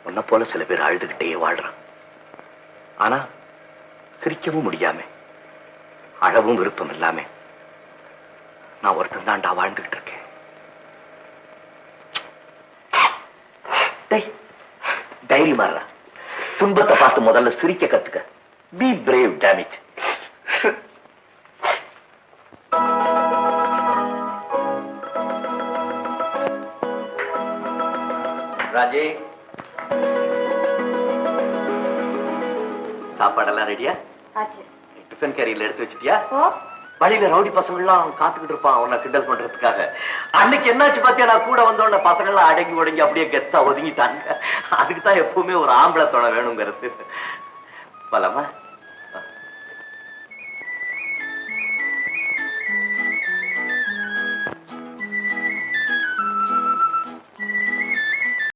உன்ன போல சில பேர் அழுதுகிட்டே வாழ்றான். ஆனா சிரிக்கவும் முடியாம, அழவும் விருப்பம் இல்லாம நான் ஒருத்தன் தாண்டா வாழ்ந்துகிட்டு இருக்கேன். டைரி மாறா, துன்பத்தை பார்த்து முதல்ல சிரிக்க கத்துக்க. B brave dammit. ராஜே, சாப்பாடெல்லாம் ரெடியா? டிஃபன் கேரியில எடுத்து வச்சிட்டியா? வழியில ரவுடி பசங்க எல்லாம் காத்துக்கிட்டு இருப்பான் உன்னை கிண்டல் பண்றதுக்காக. அன்னைக்கு என்னாச்சு பாத்தியா, நான் கூட வந்தோட பசங்க எல்லாம் அடங்கி ஒடுங்கி அப்படியே கெத்தா ஒதுங்கிட்டாங்க. அதுக்குதான் எப்பவுமே ஒரு ஆம்பளை துணை வேணுங்கிறது. பலமா